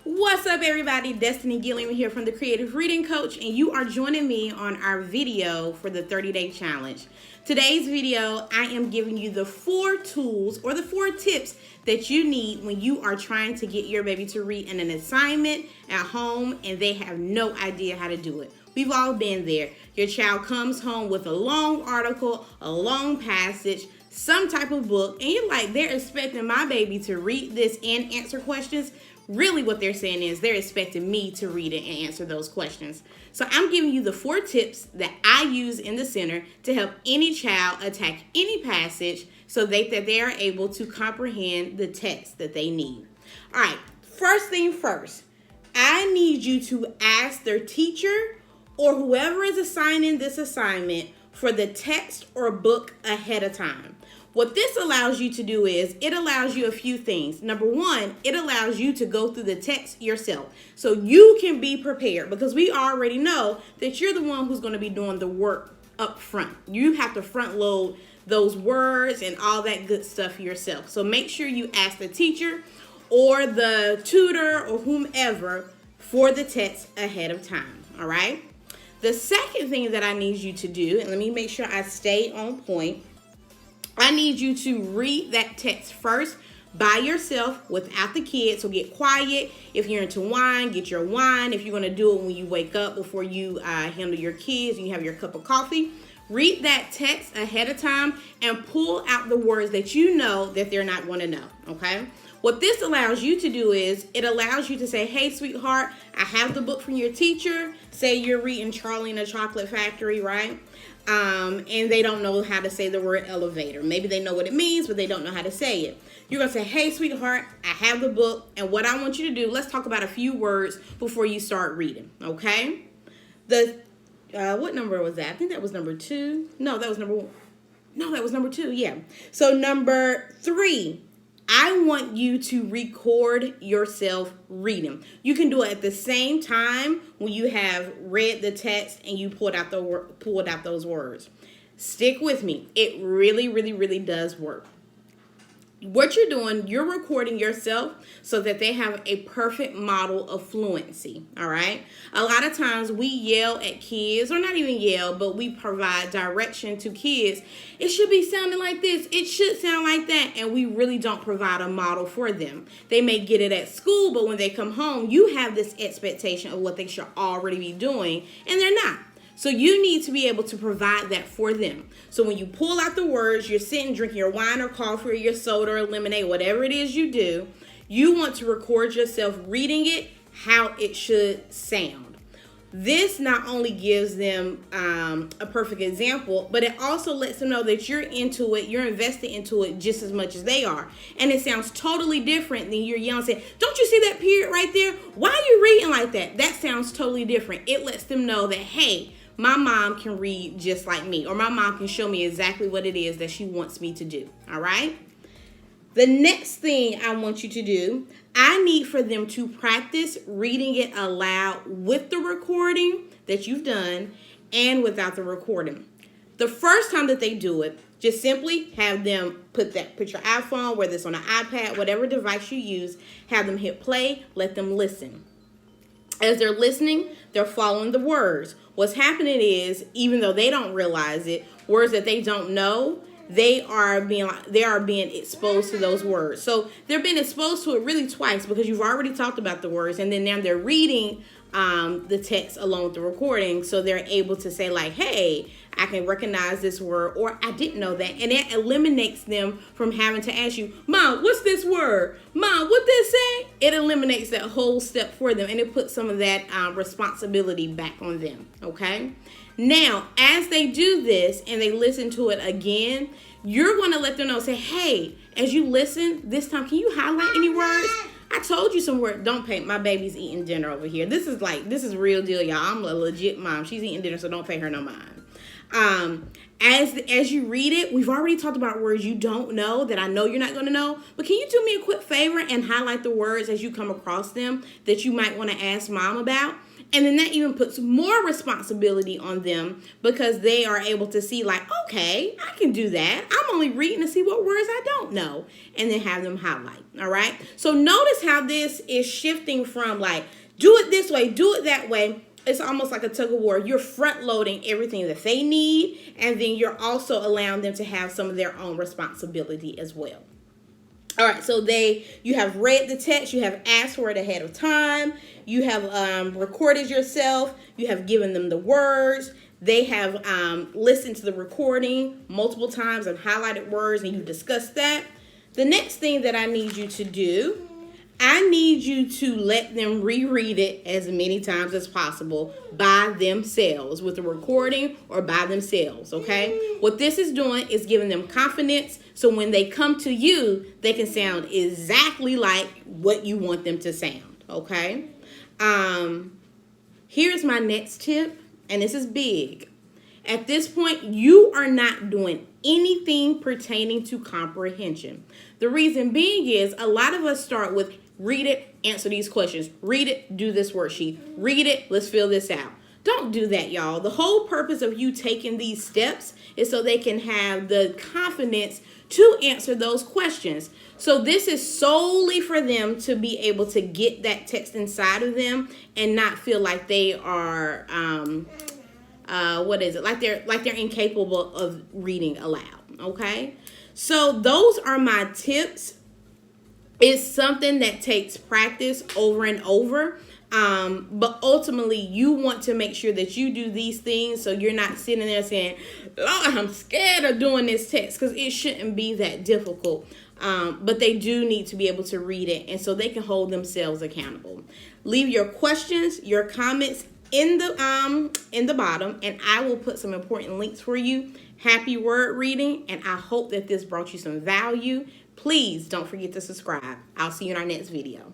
What's up, everybody? Destiny Gilliam here from the Creative Reading Coach, and you are joining me on our video for the 30-day challenge. Today's video, I am giving you the 4 tools or the 4 tips that you need when you are trying to get your baby to read in an assignment at home and they have no idea how to do it. We've all been there. Your child comes home with a long article, a long passage, some type of book, and you're like, they're expecting my baby to read this and answer questions. Really what they're saying is they're expecting me to read it and answer those questions. So I'm giving you the 4 tips that I use in the center to help any child attack any passage so that they are able to comprehend the text that they need. All right, first thing first, I need you to ask their teacher or whoever is assigning this assignment for the text or book ahead of time. What this allows you to do is it allows you a few things. Number one, it allows you to go through the text yourself so you can be prepared, because we already know that you're the one who's going to be doing the work up front. You have to front load those words and all that good stuff yourself. So make sure you ask the teacher or the tutor or whomever for the text ahead of time. All right. The second thing that I need you to do, and let me make sure I stay on point, I need you to read that text first by yourself without the kids. So get quiet. If you're into wine, get your wine. If you're going to do it when you wake up before you handle your kids and you have your cup of coffee, read that text ahead of time and pull out the words that you know that they're not going to know, okay? What this allows you to do is it allows you to say, hey, sweetheart, I have the book from your teacher. Say you're reading Charlie and the Chocolate Factory, right? And they don't know how to say the word elevator. Maybe they know what it means, but they don't know how to say it. You're going to say, hey, sweetheart, I have the book. And what I want you to do, let's talk about a few words before you start reading, okay? What number was that? I think that was number 2. No, that was number 1. No, that was number 2, yeah. So number 3. I want you to record yourself reading. You can do it at the same time when you have read the text and you pulled out those words. Stick with me. It really, really, really does work. What you're doing, you're recording yourself so that they have a perfect model of fluency, all right? A lot of times we yell at kids, or not even yell, but we provide direction to kids. It should be sounding like this. It should sound like that. And we really don't provide a model for them. They may get it at school, but when they come home, you have this expectation of what they should already be doing, and they're not. So you need to be able to provide that for them. So when you pull out the words, you're sitting drinking your wine or coffee or your soda or lemonade, whatever it is you do, you want to record yourself reading it how it should sound. This not only gives them a perfect example, but it also lets them know that you're into it, you're invested into it just as much as they are. And it sounds totally different than you're yelling, saying, don't you see that period right there? Why are you reading like that? That sounds totally different. It lets them know that, hey, my mom can read just like me, or my mom can show me exactly what it is that she wants me to do, all right? The next thing I want you to do, I need for them to practice reading it aloud with the recording that you've done and without the recording. The first time that they do it, just simply have them put your iPhone, whether it's on an iPad, whatever device you use, have them hit play, let them listen. As they're listening, they're following the words. What's happening is, even though they don't realize it, words that they don't know, they are being exposed to those words. So they're being exposed to it really twice, because you've already talked about the words, and then now they're reading the text along with the recording, so they're able to say like, hey, I can recognize this word, or I didn't know that. And it eliminates them from having to ask you, Mom, what's this word? Mom, what this say? It eliminates that whole step for them, and it puts some of that responsibility back on them, okay? Now, as they do this and they listen to it again, you're going to let them know, say, hey, as you listen, this time, can you highlight any words? I told you some words. Don't pay. My baby's eating dinner over here. This is real deal, y'all. I'm a legit mom. She's eating dinner, so don't pay her no mind. As you read it, we've already talked about words you don't know that I know you're not going to know. But can you do me a quick favor and highlight the words as you come across them that you might want to ask mom about? And then that even puts more responsibility on them because they are able to see like, okay, I can do that. I'm only reading to see what words I don't know, and then have them highlight. All right. So notice how this is shifting from like, do it this way, do it that way. It's almost like a tug of war. You're front loading everything that they need, and then you're also allowing them to have some of their own responsibility as well. All right, so you have read the text, you have asked for it ahead of time, you have recorded yourself, you have given them the words, they have listened to the recording multiple times and highlighted words, and you discussed that. The next thing that I need you to do, I need you to let them reread it as many times as possible by themselves with the recording or by themselves, okay? What this is doing is giving them confidence so when they come to you, they can sound exactly like what you want them to sound, okay? Here's my next tip, and this is big. At this point, you are not doing anything pertaining to comprehension. The reason being is a lot of us start with read it, answer these questions. Read it, do this worksheet. Read it, let's fill this out. Don't do that, y'all. The whole purpose of you taking these steps is so they can have the confidence to answer those questions. So this is solely for them to be able to get that text inside of them and not feel like they are like they're incapable of reading aloud. Okay, so those are my tips. It's something that takes practice over and over. But ultimately, you want to make sure that you do these things so you're not sitting there saying, "Oh, I'm scared of doing this text," because it shouldn't be that difficult. But they do need to be able to read it, and so they can hold themselves accountable. Leave your questions, your comments in the bottom, and I will put some important links for you. Happy word reading, and I hope that this brought you some value. Please don't forget to subscribe. I'll see you in our next video.